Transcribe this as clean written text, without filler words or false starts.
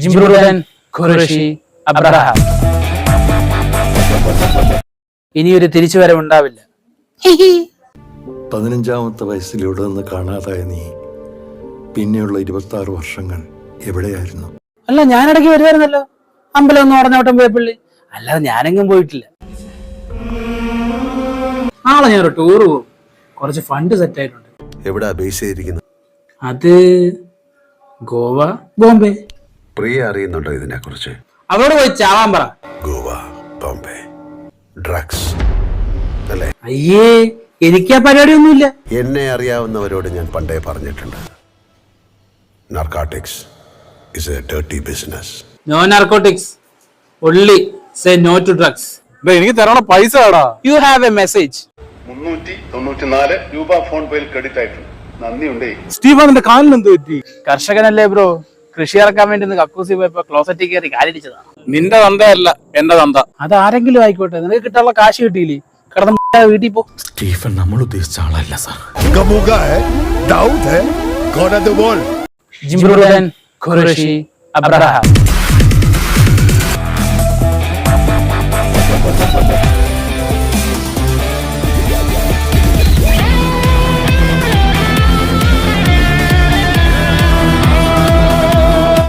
ജിംബ്രൂദൻ, Qureshi, Abraham. ഇനിയൊരു തിരിച്ചുവരവുണ്ടാവില്ല. 15-ാമത്തെ വയസ്സിൽ ഇവിടെ നിന്ന് കാണാതായ നീ പിന്നെയുള്ള 26 വർഷങ്ങൾ എവിടെയായിരുന്നു? അല്ല, ഞാനിടയ്ക്ക് വരുമായിരുന്നല്ലോ. അമ്പലം ഒന്ന് പറഞ്ഞോട്ടം പോയപ്പള്ളി. അല്ലാതെ ഞാനെങ്ങും പോയിട്ടില്ല. നാളെ ഞാനൊരു ടൂറ് പോകും. കുറച്ച് ഫണ്ട് സെറ്റ് ആയിട്ടുണ്ട്. എവിടാ ബേസ് ചെയ്തിരിക്കുന്നത്? അത് ഗോവ, ബോംബെ. പ്രിയ അറിയുന്നുണ്ടോ ഇതിനെ കുറിച്ച്? അവരോട് പോയി ചാവാൻ പറ. ഗോവ, ബോംബെ, ഡ്രഗ്സ് അല്ലേ? അയ്യേ, എനിക്ക് ആ പരിപാടിയൊന്നുമില്ല. എന്നെ അറിയാവുന്നവരോട് ഞാൻ പണ്ടേ പറഞ്ഞിട്ടുണ്ട്, narcotics is a dirty business. No narcotics, only say no to drugs. എനിക്ക് തരണ പൈസ എടാ. You have a message. 394 രൂപ ഫോൺ പേയിൽ ക്രെഡിറ്റ് ആയിട്ടുണ്ട്. നന്ദിയുണ്ടേ. സ്റ്റീഫാനിന്റെ കാലിന് എന്ത് പറ്റി? കർഷകനല്ലേ ബ്രോ, കൃഷി ഇറക്കാൻ വേണ്ടി കക്കൂസി പോയപ്പോ ക്ലോസറ്റിൽ കയറി കാലിടിച്ചതാ. നിന്റെ തന്തയല്ല എന്റെ തന്ത. അത് ആരെങ്കിലും ആയിക്കോട്ടെ, നിനക്ക് കിട്ടാനുള്ള കാശ് കിട്ടിയില്ലേ? കിടന്ന വീട്ടിൽ പോ. സ്റ്റീഫൻ നമ്മൾ ഉദ്ദേശിച്ച ആളല്ല സാർ. ജിംബ്രൂദൻ, ഖുറേഷി, അബ്രഹാം.